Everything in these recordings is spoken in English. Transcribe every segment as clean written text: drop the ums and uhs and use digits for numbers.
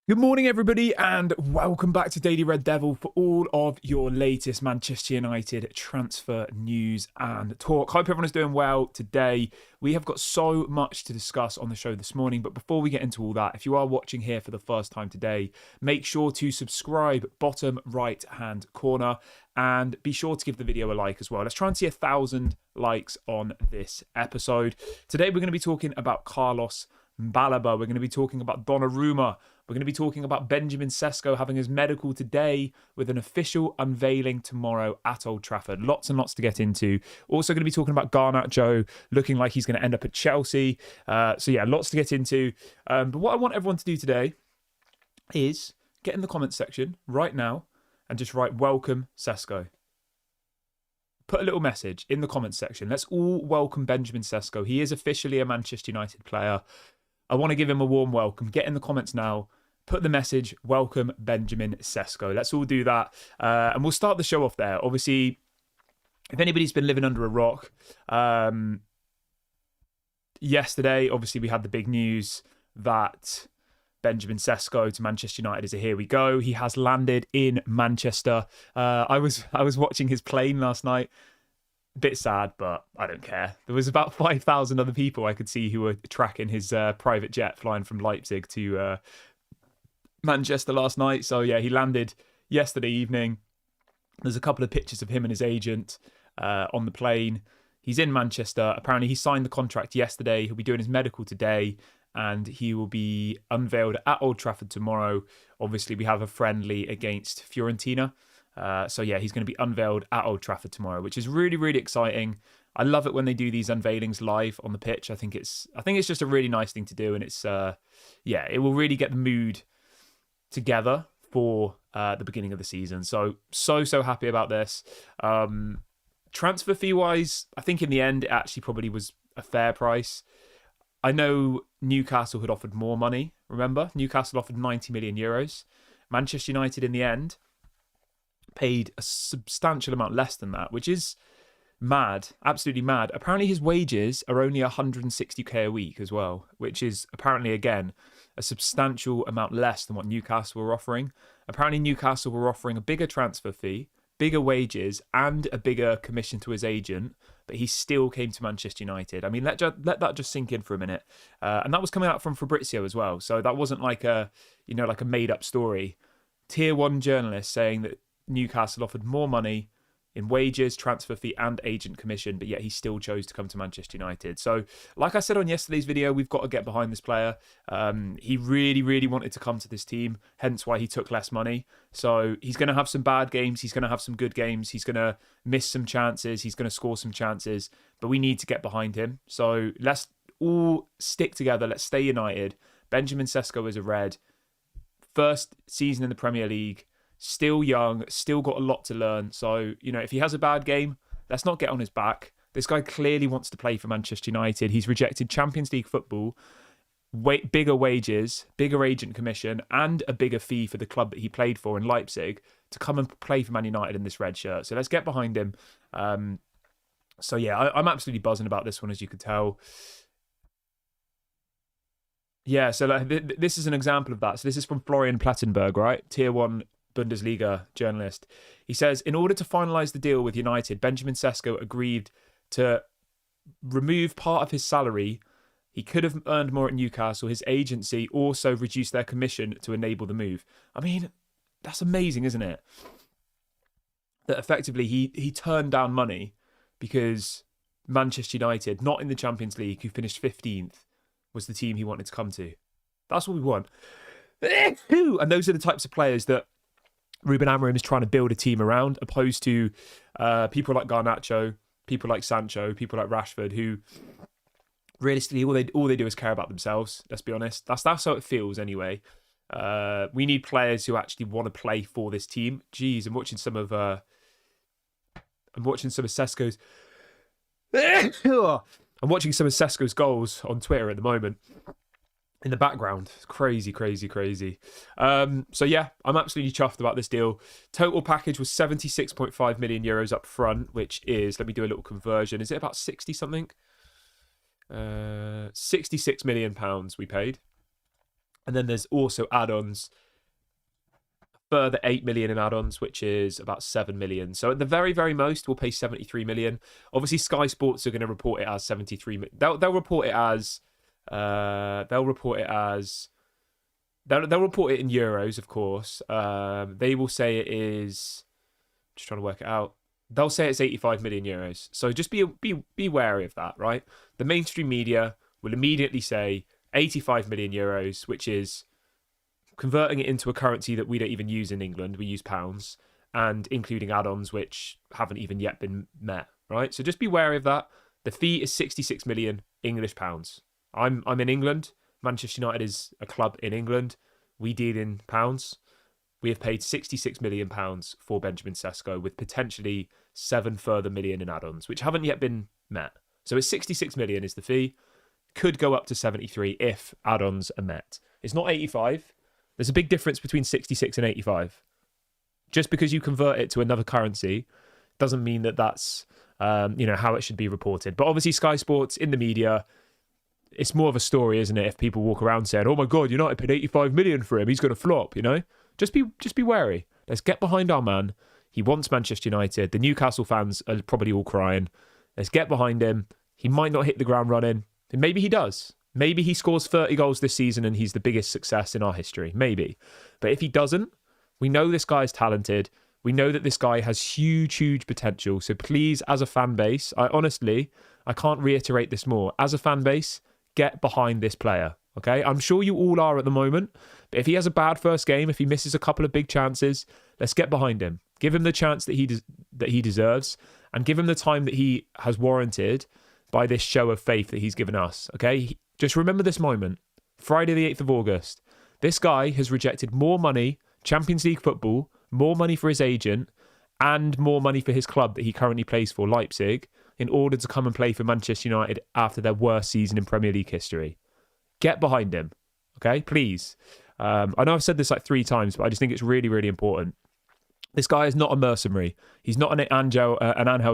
Good morning, everybody, and welcome back to Daily Red Devil for all of your latest Manchester United transfer news and talk. Hope everyone is doing well today. We have got so much to discuss on the show this morning, but before we get into all that, if you are watching here for the first time today, make sure to subscribe, bottom right-hand corner, and be sure to give the video a like as well. Let's try and see 1,000 likes on this episode. Today, we're going to be talking about Carlos Baleba. We're going to be talking about Donnaruma. We're going to be talking about Benjamin Sesko having his medical today with an official unveiling tomorrow at Old Trafford. Lots and lots to get into. Also going to be talking about Garnacho looking like he's going to end up at Chelsea. So yeah, lots to get into. But what I want everyone to do today is get in the comments section right now and just write welcome Sesko. Put a little message in the comments section. Let's all welcome Benjamin Sesko. He is officially a Manchester United player. I want to give him a warm welcome. Get in the comments now. Put the message, welcome Benjamin Sesko. Let's all do that. And we'll start the show off there. Obviously, if anybody's been living under a rock, yesterday, obviously, we had the big news that Benjamin Sesko to Manchester United is a here we go. He has landed in Manchester. I was watching his plane last night. Bit sad, but I don't care. There was about 5,000 other people I could see who were tracking his private jet flying from Leipzig to Manchester last night. So yeah, he landed yesterday evening. There's a couple of pictures of him and his agent on the plane. He's in Manchester. Apparently he signed the contract yesterday. He'll be doing his medical today and he will be unveiled at Old Trafford tomorrow. Obviously we have a friendly against Fiorentina. So yeah, he's going to be unveiled at Old Trafford tomorrow, which is really, really exciting. I love it when they do these unveilings live on the pitch. I think it's just a really nice thing to do, and it's yeah, it will really get the mood together for the beginning of the season. So happy about this. Transfer fee wise, I think in the end it actually probably was a fair price. I know Newcastle had offered more money. Remember, Newcastle offered 90 million euros. Manchester United in the end paid a substantial amount less than that, which is mad, absolutely mad. Apparently his wages are only 160k a week as well, which is apparently, again, a substantial amount less than what Newcastle were offering. Apparently Newcastle were offering a bigger transfer fee, bigger wages, and a bigger commission to his agent, but he still came to Manchester United. I mean, let that just sink in for a minute. And that was coming out from Fabrizio as well, so that wasn't like a made-up story. Tier 1 journalist saying that Newcastle offered more money in wages, transfer fee and agent commission, but yet he still chose to come to Manchester United. So like I said on yesterday's video, we've got to get behind this player. He really, really wanted to come to this team, hence why he took less money. So he's going to have some bad games. He's going to have some good games. He's going to miss some chances. He's going to score some chances, but we need to get behind him. So let's all stick together. Let's stay united. Benjamin Sesko is a Red. First season in the Premier League. Still young, still got a lot to learn. So, if he has a bad game, let's not get on his back. This guy clearly wants to play for Manchester United. He's rejected Champions League football, bigger wages, bigger agent commission, and a bigger fee for the club that he played for in Leipzig to come and play for Man United in this red shirt. So let's get behind him. So yeah, I'm absolutely buzzing about this one, as you could tell. Yeah, so this is an example of that. So this is from Florian Plettenberg, right? Tier 1 Bundesliga journalist. He says, in order to finalise the deal with United, Benjamin Sesko agreed to remove part of his salary. He could have earned more at Newcastle. His agency also reduced their commission to enable the move. I mean, that's amazing, isn't it? That effectively he turned down money because Manchester United, not in the Champions League, who finished 15th, was the team he wanted to come to. That's what we want. And those are the types of players that Ruben Amorim is trying to build a team around, opposed to people like Garnacho, people like Sancho, people like Rashford, who realistically all they do is care about themselves. Let's be honest. That's how it feels anyway. We need players who actually want to play for this team. Jeez, I'm watching some of Sesko's. I'm watching some of Sesko's goals on Twitter at the moment. In the background. It's crazy. So yeah, I'm absolutely chuffed about this deal. Total package was 76.5 million euros up front, which is, let me do a little conversion. Is it about 60 something? 66 million pounds we paid. And then there's also add-ons, further 8 million in add-ons, which is about 7 million. So at the very, very most, we'll pay 73 million. Obviously, Sky Sports are going to report it as 73 million. They'll report it as... They'll report it in euros, of course. They will say it is... Just trying to work it out. They'll say it's 85 million euros. So just be wary of that, right? The mainstream media will immediately say 85 million euros, which is converting it into a currency that we don't even use in England. We use pounds, and including add-ons which haven't even yet been met, right? So just be wary of that. The fee is 66 million English pounds. I'm in England. Manchester United is a club in England. We deal in pounds. We have paid £66 million for Benjamin Sesko, with potentially 7 further million in add-ons, which haven't yet been met. So it's 66 million is the fee. Could go up to 73 if add-ons are met. It's not 85. There's a big difference between 66 and 85. Just because you convert it to another currency doesn't mean that that's how it should be reported. But obviously Sky Sports in the media, it's more of a story, isn't it? If people walk around saying, "Oh my God, United paid 85 million for him, he's going to flop," Just be wary. Let's get behind our man. He wants Manchester United. The Newcastle fans are probably all crying. Let's get behind him. He might not hit the ground running. And maybe he does. Maybe he scores 30 goals this season and he's the biggest success in our history. Maybe. But if he doesn't, we know this guy is talented. We know that this guy has huge, huge potential. So please, as a fan base, I can't reiterate this more. As a fan base, get behind this player. Okay, I'm sure you all are at the moment. But if he has a bad first game, if he misses a couple of big chances, let's get behind him. Give him the chance that he deserves, and give him the time that he has warranted by this show of faith that he's given us. Okay, just remember this moment. Friday the 8th of August. This guy has rejected more money, Champions League football, more money for his agent, and more money for his club that he currently plays for, Leipzig, in order to come and play for Manchester United after their worst season in Premier League history. Get behind him, okay? Please. I know I've said this like 3 times, but I just think it's really, really important. This guy is not a mercenary. He's not an Angel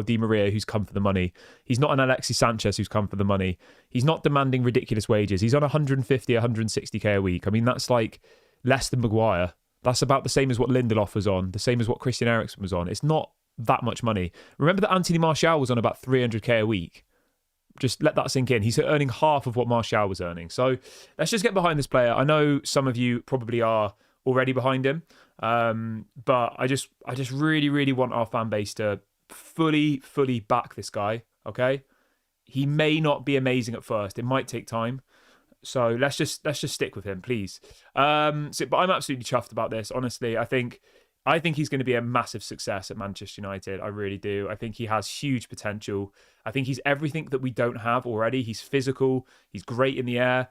Di Maria who's come for the money. He's not an Alexis Sanchez who's come for the money. He's not demanding ridiculous wages. He's on 150, 160k a week. I mean, that's like less than Maguire. That's about the same as what Lindelof was on, the same as what Christian Eriksen was on. It's not that much money. Remember that Anthony Martial was on about 300k a week. Just let that sink in. He's earning half of what Martial was earning. So let's just get behind this player. I know some of you probably are already behind him, but I just really, really want our fan base to fully back this guy. Okay, he may not be amazing at first. It might take time. So let's just stick with him, please. But I'm absolutely chuffed about this. Honestly, I think he's going to be a massive success at Manchester United. I really do. I think he has huge potential. I think he's everything that we don't have already. He's physical. He's great in the air.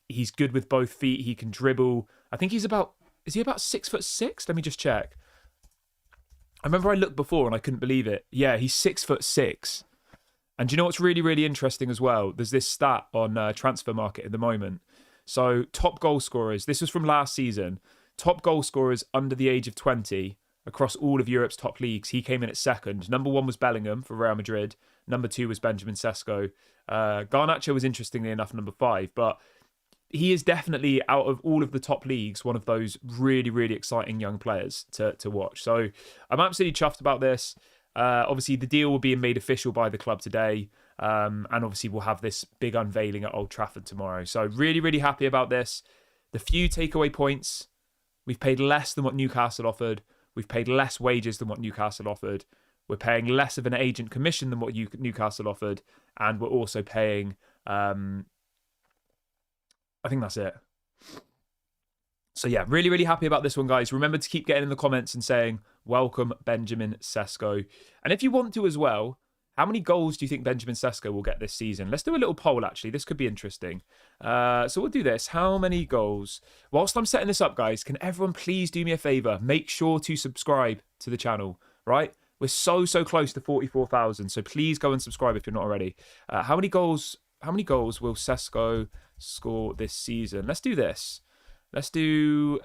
He's good with both feet. He can dribble. I think is he about 6'6"? Let me just check. I remember I looked before and I couldn't believe it. Yeah, he's 6'6". And do you know what's really, really interesting as well? There's this stat on Transfer Market at the moment. So top goal scorers, this was from last season. Top goal scorers under the age of 20 across all of Europe's top leagues. He came in at second. Number 1 was Bellingham for Real Madrid. Number 2 was Benjamin Sesko. Garnacho was interestingly enough number 5. But he is definitely, out of all of the top leagues, one of those really, really exciting young players to watch. So I'm absolutely chuffed about this. Obviously, the deal will be made official by the club today. And obviously, we'll have this big unveiling at Old Trafford tomorrow. So really, really happy about this. The few takeaway points: we've paid less than what Newcastle offered. We've paid less wages than what Newcastle offered. We're paying less of an agent commission than what Newcastle offered. And we're also paying... I think that's it. So yeah, really, really happy about this one, guys. Remember to keep getting in the comments and saying, welcome Benjamin Sesko. And if you want to as well, how many goals do you think Benjamin Sesko will get this season? Let's do a little poll, actually. This could be interesting. So we'll do this. How many goals? Whilst I'm setting this up, guys, can everyone please do me a favour? Make sure to subscribe to the channel, right? We're so close to 44,000. So please go and subscribe if you're not already. How many goals will Sesko score this season? Let's do this. Let's do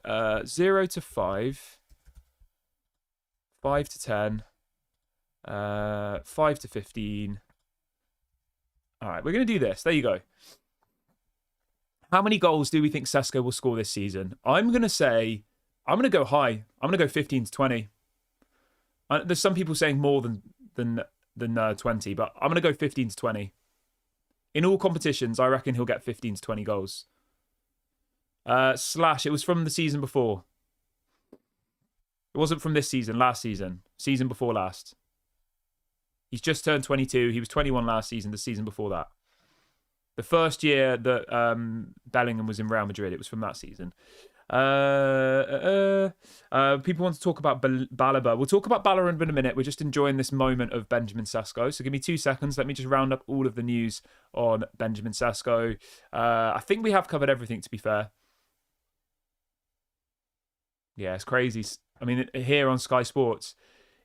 0 to 5, 5 to 10, 5 to 15. All right, we're going to do this. There you go. How many goals do we think Sesko will score this season? I'm going to go high. I'm going to go 15 to 20. There's some people saying more than 20, but I'm going to go 15 to 20. In all competitions, I reckon he'll get 15 to 20 goals. Slash, it was from the season before. It wasn't from this season, last season. Season before last. He's just turned 22. He was 21 last season, the season before that. The first year that Bellingham was in Real Madrid, it was from that season. People want to talk about Baleba. We'll talk about Baleba in a minute. We're just enjoying this moment of Benjamin Sesko. So give me 2 seconds. Let me just round up all of the news on Benjamin Sesko. I think we have covered everything, to be fair. Yeah, it's crazy. I mean, here on Sky Sports,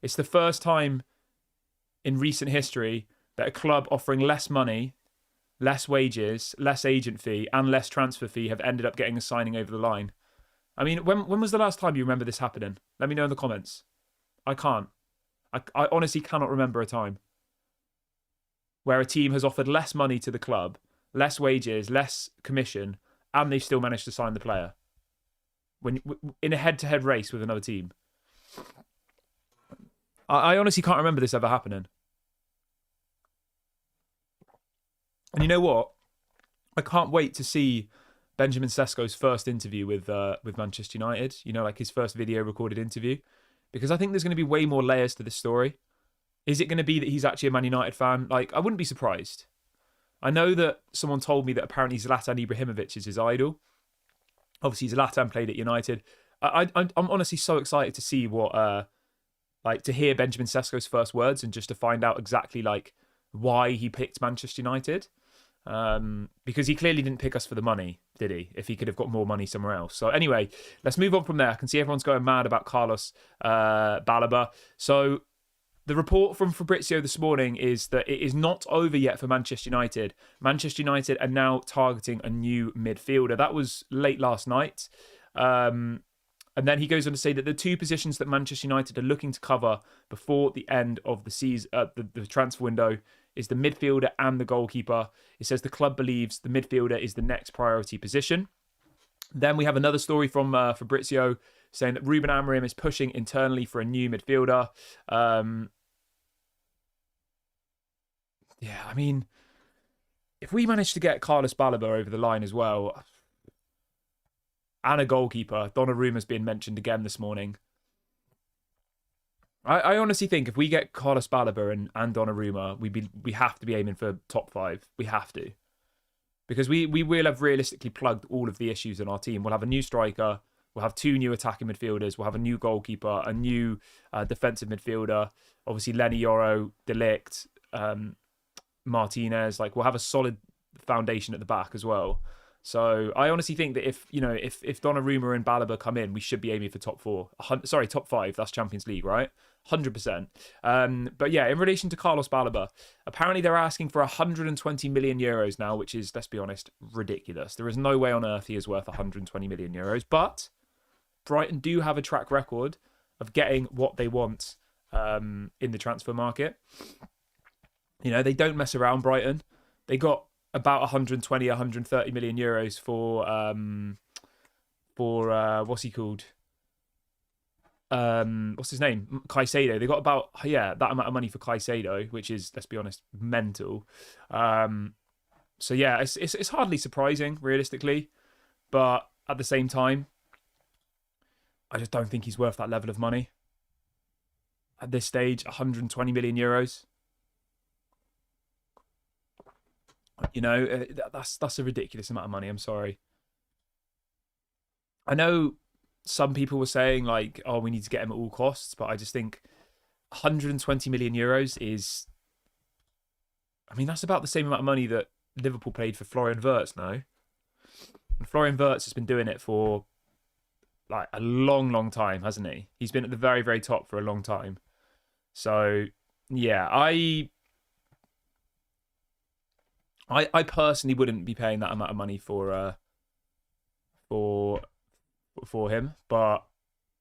it's the first time in recent history that a club offering less money, less wages, less agent fee, and less transfer fee have ended up getting a signing over the line. I mean, when was the last time you remember this happening? Let me know in the comments. I can't. I honestly cannot remember a time where a team has offered less money to the club, less wages, less commission, and they've still managed to sign the player in a head-to-head race with another team. I honestly can't remember this ever happening. And you know what? I can't wait to see Benjamin Sesko's first interview with Manchester United. You know, like his first video recorded interview. Because I think there's going to be way more layers to this story. Is it going to be that he's actually a Man United fan? Like, I wouldn't be surprised. I know that someone told me that apparently Zlatan Ibrahimovic is his idol. Obviously, Zlatan played at United. I'm honestly so excited to see what, to hear Benjamin Sesko's first words and just to find out exactly, like, why he picked Manchester United. Because he clearly didn't pick us for the money, did he? If he could have got more money somewhere else. So anyway, let's move on from there. I can see everyone's going mad about Carlos Baleba. So the report from Fabrizio this morning is that it is not over yet for Manchester United. Manchester United are now targeting a new midfielder. That was late last night. And then he goes on to say that the two positions that Manchester United are looking to cover before the end of the season, the transfer window, is the midfielder and the goalkeeper. It says the club believes the midfielder is the next priority position. Then we have another story from Fabrizio saying that Ruben Amorim is pushing internally for a new midfielder. Yeah, I mean, if we manage to get Carlos Baleba over the line as well, and a goalkeeper, Donnaruma's been mentioned again this morning. I honestly think if we get Carlos Baleba and Donnarumma, we have to be aiming for top 5. We have to. Because we will have realistically plugged all of the issues in our team. We'll have a new striker. We'll have 2 new attacking midfielders. We'll have a new goalkeeper, a new defensive midfielder. Obviously, Lenny Yoro, De Ligt, Martinez. Like, we'll have a solid foundation at the back as well. So I honestly think that if Donnarumma and Baleba come in, we should be aiming for top 4. Sorry, top 5. That's Champions League, right? 100%. But yeah, in relation to Carlos Baleba, apparently they're asking for 120 million euros now, which is, let's be honest, ridiculous. There is no way on earth he is worth 120 million euros. But Brighton do have a track record of getting what they want in the transfer market. You know, they don't mess around, Brighton. They got about 120, 130 million euros for what's he called? What's his name? Caicedo. They got about that amount of money for Caicedo, which is, let's be honest, mental. So yeah, it's hardly surprising, realistically, but at the same time, I just don't think he's worth that level of money at this stage. 120 million euros. You know, that's a ridiculous amount of money. I'm sorry. I know some people were saying, like, oh, we need to get him at all costs, but I just think 120 million euros is... I mean, that's about the same amount of money that Liverpool paid for Florian Wirtz now. And Florian Wirtz has been doing it for, like, a long, long time, hasn't he? He's been at the very, very top for a long time. So, yeah, I personally wouldn't be paying that amount of money for him, but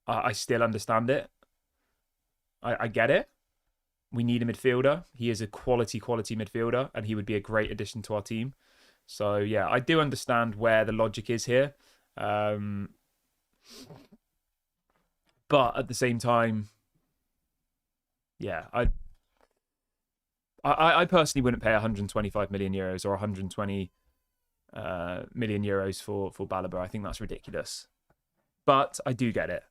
I still understand it. I get it. We need a midfielder. He is a quality midfielder, and he would be a great addition to our team. So yeah, I do understand where the logic is here. Um, but at the same time, yeah, I personally wouldn't pay 125 million euros or 120 million euros for Baleba. I think that's ridiculous. But I do get it.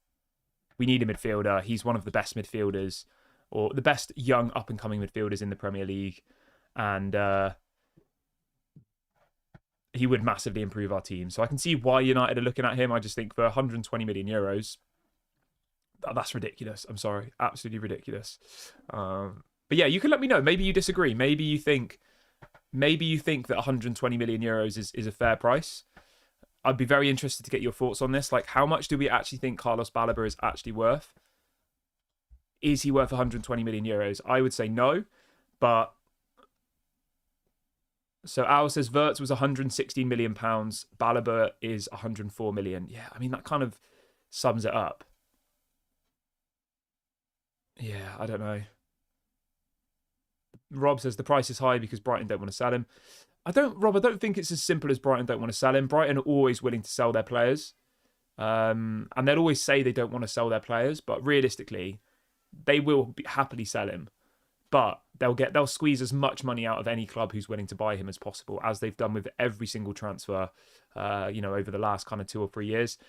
We need a midfielder. He's one of the best midfielders, or the best young up and coming midfielders in the Premier League, and he would massively improve our team. So I can see why United are looking at him. I just think for 120 million euros, that's ridiculous. I'm sorry, absolutely ridiculous. But yeah, you can let me know. Maybe you disagree. Maybe you think that 120 million euros is a fair price. I'd be very interested to get your thoughts on this. Like, how much do we actually think Carlos Baleba is actually worth? Is he worth 120 million euros? I would say no, but so Al says Wirtz was 116 million pounds. Baleba is 104 million. Yeah, I mean that kind of sums it up. Yeah, I don't know. Rob says the price is high because Brighton don't want to sell him. I don't think it's as simple as Brighton don't want to sell him. Brighton are always willing to sell their players. And they'll always say they don't want to sell their players, but realistically, they will happily sell him. But they'll squeeze as much money out of any club who's willing to buy him as possible, as they've done with every single transfer, over the last kind of 2 or 3 years.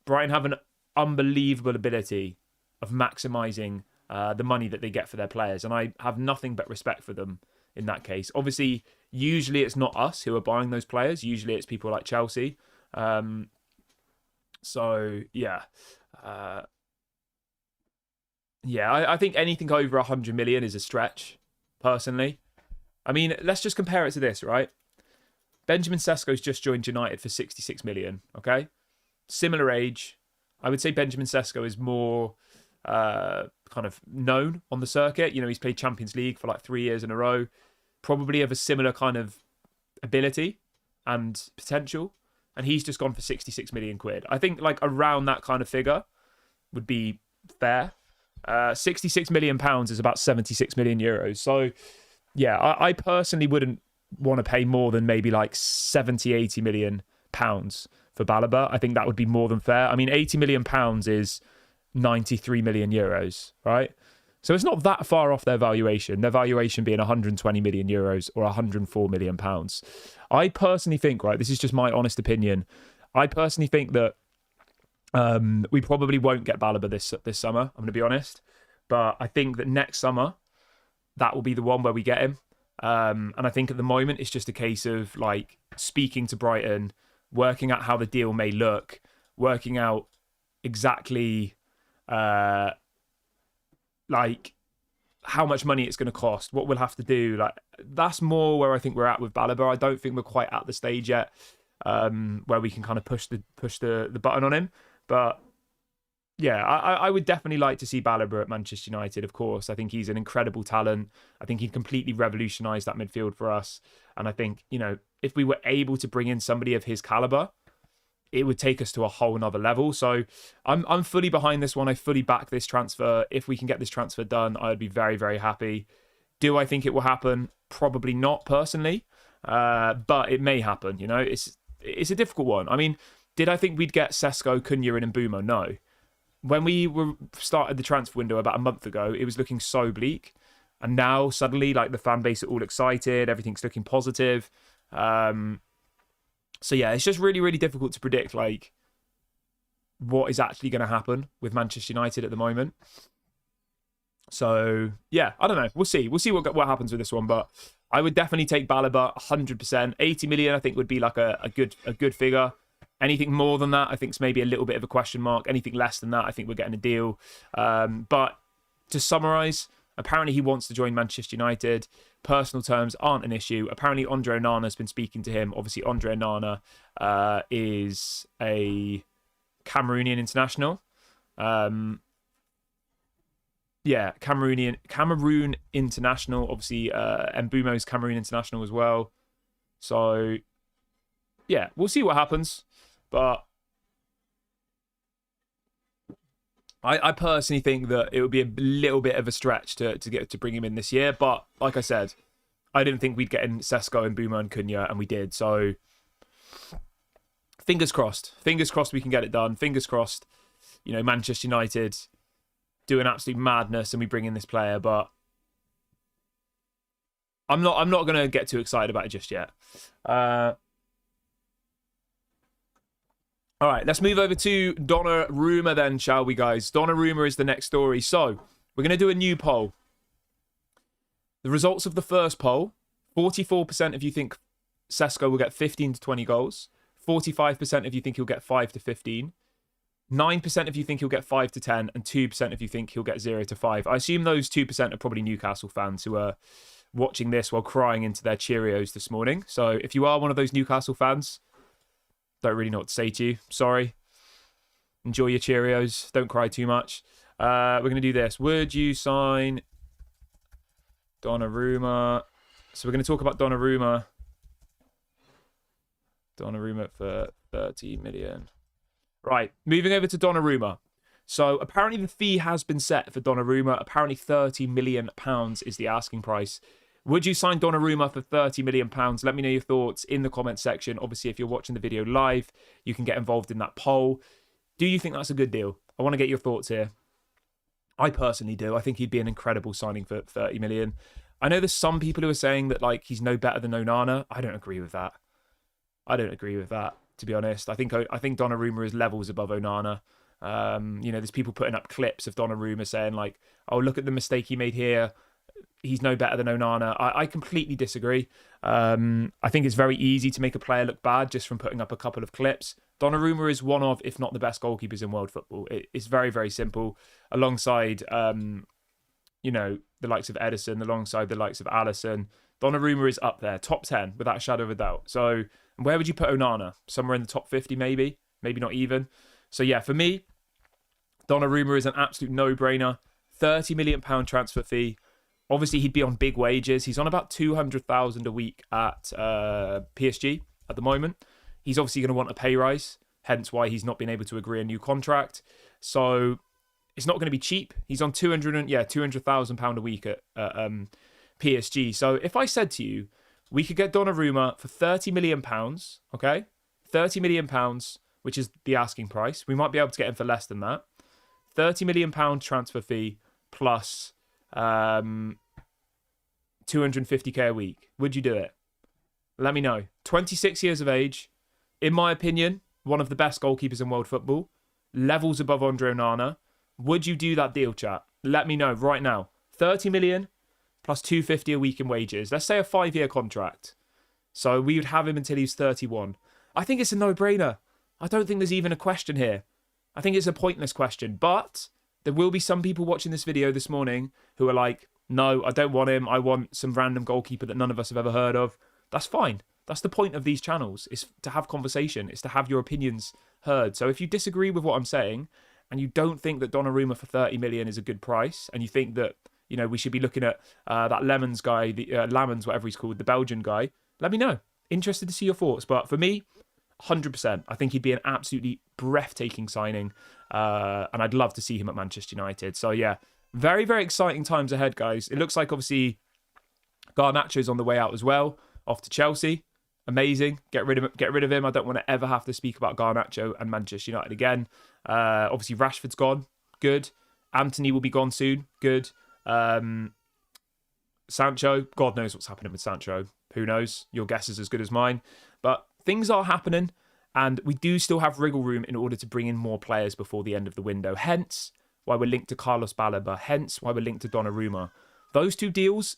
Brighton have an unbelievable ability of maximising the money that they get for their players, and I have nothing but respect for them in that case. Obviously, usually it's not us who are buying those players. Usually it's people like Chelsea. So yeah. I think anything over 100 million is a stretch, personally. I mean, let's just compare it to this, right? Benjamin Sesko's just joined United for 66 million, okay? Similar age. I would say Benjamin Sesko is more kind of known on the circuit. You know, he's played Champions League for like 3 years in a row. Probably of a similar kind of ability and potential. And he's just gone for 66 million quid. I think like around that kind of figure would be fair. 66 million pounds is about 76 million euros. So yeah, I personally wouldn't want to pay more than maybe like 70, 80 million pounds for Baleba. I think that would be more than fair. I mean, 80 million pounds is 93 million euros, right? So it's not that far off their valuation being 120 million euros or 104 million pounds. I personally think, right, this is just my honest opinion, I personally think that we probably won't get Baleba this summer, I'm going to be honest. But I think that next summer, that will be the one where we get him. And I think at the moment, it's just a case of like speaking to Brighton, working out how the deal may look, working out exactly like how much money it's going to cost, what we'll have to do. Like that's more where I think we're at with Baleba. I don't think we're quite at the stage yet where we can kind of push the button on him. But yeah, I would definitely like to see Baleba at Manchester United, of course. I think he's an incredible talent. I think he'd completely revolutionise that midfield for us. And I think, you know, if we were able to bring in somebody of his calibre, it would take us to a whole nother level. So I'm fully behind this one. I fully back this transfer. If we can get this transfer done, I would be very, very happy. Do I think it will happen? Probably not, personally. But it may happen, you know. It's a difficult one. I mean, did I think we'd get Sesko, Cunha and Mbeumo? No. When we started the transfer window about a month ago, it was looking so bleak. And now suddenly, like, the fan base are all excited. Everything's looking positive. So yeah, it's just really, really difficult to predict like what is actually going to happen with Manchester United at the moment. So yeah, I don't know. We'll see. We'll see what happens with this one. But I would definitely take Baleba 100%. 80 million, I think, would be like a good figure. Anything more than that, I think, is maybe a little bit of a question mark. Anything less than that, I think we're getting a deal. But to summarise, apparently he wants to join Manchester United. Personal terms aren't an issue. Apparently Andre Onana has been speaking to him. Obviously Andre Onana is a Cameroonian international. Cameroon international. Obviously Mbeumo's Cameroon international as well. So yeah, we'll see what happens. But I personally think that it would be a little bit of a stretch to bring him in this year. But like I said, I didn't think we'd get in Sesko and Boomer and Cunha, and we did. So fingers crossed. Fingers crossed we can get it done. Fingers crossed, you know, Manchester United do an absolute madness and we bring in this player, but I'm not going to get too excited about it just yet. All right, let's move over to Donnarumma then, shall we, guys? Donnarumma is the next story. So we're going to do a new poll. The results of the first poll, 44% of you think Sesko will get 15 to 20 goals. 45% of you think he'll get 5 to 15. 9% of you think he'll get 5 to 10. And 2% of you think he'll get 0 to 5. I assume those 2% are probably Newcastle fans who are watching this while crying into their Cheerios this morning. So if you are one of those Newcastle fans, don't really know what to say to you. Sorry. Enjoy your Cheerios. Don't cry too much. We're going to do this. Would you sign Donnarumma? So we're going to talk about Donnarumma. Donnarumma for 30 million. Right, moving over to Donnarumma. So apparently the fee has been set for Donnarumma. Apparently £30 million is the asking price. Would you sign Donnarumma for £30 million? Let me know your thoughts in the comment section. Obviously, if you're watching the video live, you can get involved in that poll. Do you think that's a good deal? I want to get your thoughts here. I personally do. I think he'd be an incredible signing for 30 million. I know there's some people who are saying that like he's no better than Onana. I don't agree with that. To be honest. I think Donnarumma is levels above Onana. You know, there's people putting up clips of Donnarumma saying like, oh, look at the mistake he made here. He's no better than Onana. I completely disagree. I think it's very easy to make a player look bad just from putting up a couple of clips. Donnarumma is one of, if not the best goalkeepers in world football. It's very, very simple. Alongside, you know, the likes of Edison, alongside the likes of Alisson, Donnarumma is up there, top 10, without a shadow of a doubt. So where would you put Onana? Somewhere in the top 50, maybe? Maybe not even. So yeah, for me, Donnarumma is an absolute no-brainer. £30 million transfer fee. Obviously, he'd be on big wages. He's on about 200,000 a week at PSG at the moment. He's obviously going to want a pay rise, hence why he's not been able to agree a new contract. So it's not going to be cheap. He's on £200,000 a week at PSG. So if I said to you, we could get Donnarumma for £30 million, okay? £30 million, which is the asking price. We might be able to get him for less than that. £30 million transfer fee plus 250k a week. Would you do it? Let me know. 26 years of age. In my opinion, one of the best goalkeepers in world football. Levels above Andre Onana. Would you do that deal, chat? Let me know right now. 30 million plus 250 a week in wages. Let's say a 5-year contract. So we would have him until he's 31. I think it's a no-brainer. I don't think there's even a question here. I think it's a pointless question. But there will be some people watching this video this morning who are like, no, I don't want him. I want some random goalkeeper that none of us have ever heard of. That's fine. That's the point of these channels, is to have conversation, is to have your opinions heard. So if you disagree with what I'm saying and you don't think that Donnarumma for 30 million is a good price, and you think that, you know, we should be looking at that Lemons guy, the Lamens, whatever he's called, the Belgian guy, let me know. Interested to see your thoughts. But for me, 100%. I think he'd be an absolutely breathtaking signing. And I'd love to see him at Manchester United. So yeah, very, very exciting times ahead, guys. It looks like obviously Garnacho's on the way out as well, off to Chelsea. Amazing. Get rid of him. I don't want to ever have to speak about Garnacho and Manchester United again. Obviously Rashford's gone. Good. Anthony will be gone soon. Good. Sancho, God knows what's happening with Sancho. Who knows? Your guess is as good as mine. But things are happening, and we do still have wriggle room in order to bring in more players before the end of the window. Hence why we're linked to Carlos Baleba. Hence why we're linked to Donnarumma. Those two deals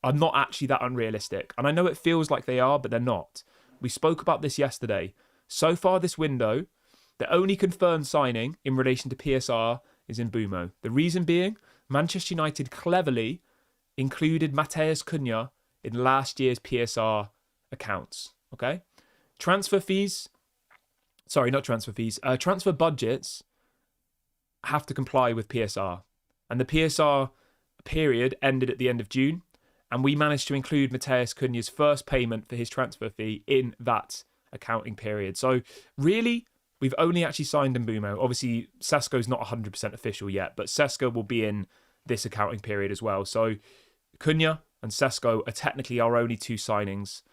are not actually that unrealistic. And I know it feels like they are, but they're not. We spoke about this yesterday. So far this window, the only confirmed signing in relation to PSR is in Bumo. The reason being, Manchester United cleverly included Matheus Cunha in last year's PSR accounts. Okay? Transfer budgets have to comply with PSR. And the PSR period ended at the end of June. And we managed to include Matheus Cunha's first payment for his transfer fee in that accounting period. So really, we've only actually signed Mbumo. Obviously, Sesko's not 100% official yet, but Sesko will be in this accounting period as well. So Cunha, and Sesko are technically our only two signings.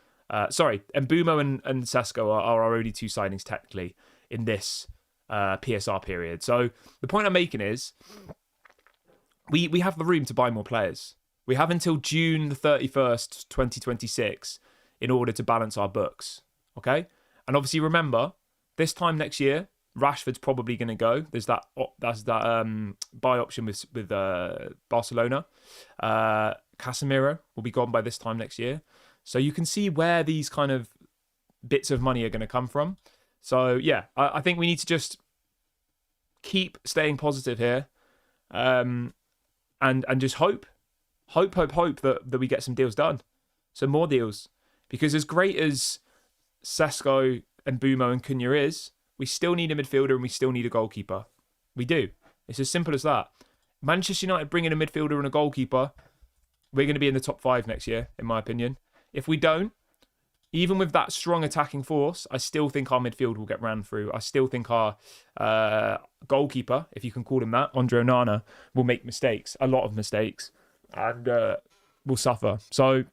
Sorry, Mbeumo and Sesko are our only two signings technically in this PSR period. So the point I'm making is we have the room to buy more players. We have until June the 31st, 2026 in order to balance our books. Okay? And obviously remember, this time next year, Rashford's probably going to go. That's that buy option with Barcelona. Casemiro will be gone by this time next year. So you can see where these kind of bits of money are going to come from. So yeah, I think we need to just keep staying positive here, and just hope that we get some deals done, some more deals. Because as great as Sesko and Mbeumo and Cunha is, we still need a midfielder and we still need a goalkeeper. We do. It's as simple as that. Manchester United bring in a midfielder and a goalkeeper, we're going to be in the top 5 next year, in my opinion. If we don't, even with that strong attacking force, I still think our midfield will get ran through. I still think our goalkeeper, if you can call him that, Andre Onana, will make mistakes, a lot of mistakes, and will suffer. So,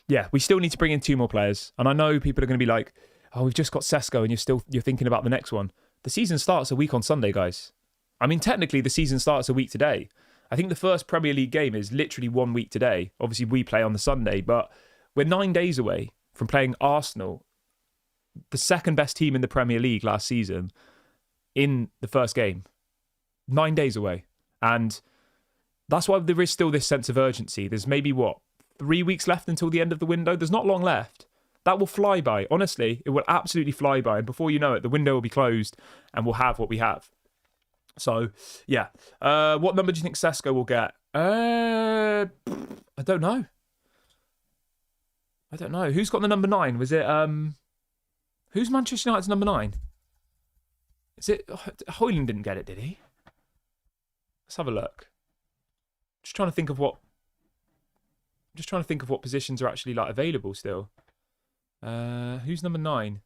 yeah, we still need to bring in 2 more players. And I know people are going to be like, oh, we've just got Sesko and you're thinking about the next one. The season starts a week on Sunday, guys. I mean, technically, the season starts a week today. I think the first Premier League game is literally 1 week today. Obviously, we play on the Sunday, but we're 9 days away from playing Arsenal, the second best team in the Premier League last season, in the first game. 9 days away. And that's why there is still this sense of urgency. There's maybe, 3 weeks left until the end of the window? There's not long left. That will fly by. Honestly, it will absolutely fly by. And before you know it, the window will be closed and we'll have what we have. So, yeah. What number do you think Sesko will get? I don't know. Who's got the number 9? Was it... Who's Manchester United's number 9? Is it... Højlund didn't get it, did he? Let's have a look. Just trying to think of what positions are actually like available still. Who's number 9?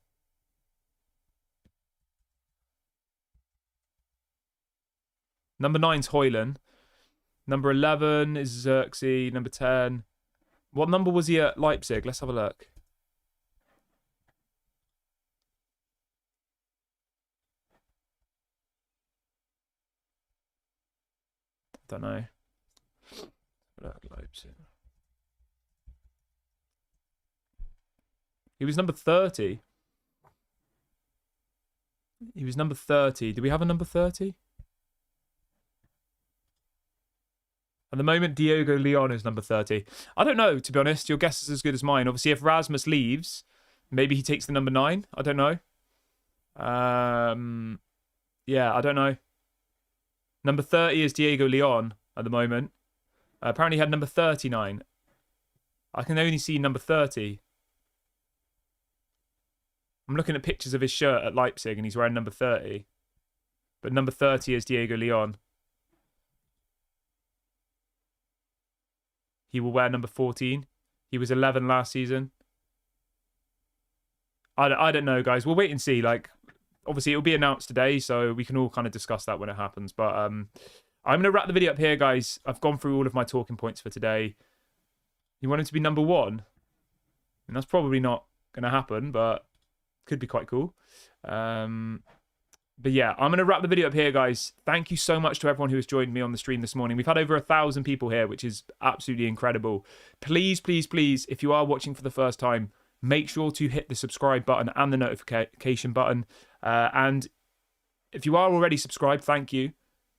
Number 9's Højlund. Number 11 is Xerxes. Number 10. What number was he at Leipzig? Let's have a look. Don't know. Leipzig. He was number 30. Do we have a number 30? At the moment, Diogo Leon is number 30. I don't know, to be honest. Your guess is as good as mine. Obviously, if Rasmus leaves, maybe he takes the number 9. I don't know. Yeah, I don't know. Number 30 is Diogo Leon at the moment. Apparently he had number 39. I can only see number 30. I'm looking at pictures of his shirt at Leipzig and he's wearing number 30. But number 30 is Diogo Leon. He will wear number 14. He was 11 last season. I don't know, guys. We'll wait and see. Like, obviously, it'll be announced today, so we can all kind of discuss that when it happens. But I'm going to wrap the video up here, guys. I've gone through all of my talking points for today. You want him to be number 1? And that's probably not going to happen, but could be quite cool. But yeah, I'm going to wrap the video up here, guys. Thank you so much to everyone who has joined me on the stream this morning. We've had over 1,000 people here, which is absolutely incredible. Please, please, please, if you are watching for the first time, make sure to hit the subscribe button and the notification button. And if you are already subscribed, thank you.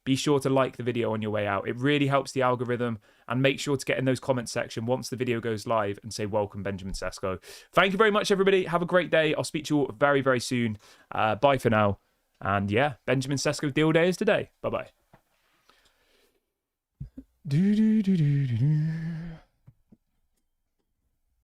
Be sure to like the video on your way out. It really helps the algorithm. And make sure to get in those comments section once the video goes live and say, welcome, Benjamin Sesko. Thank you very much, everybody. Have a great day. I'll speak to you all very, very soon. Bye for now. And yeah, Benjamin Sesko deal day is today. Bye-bye.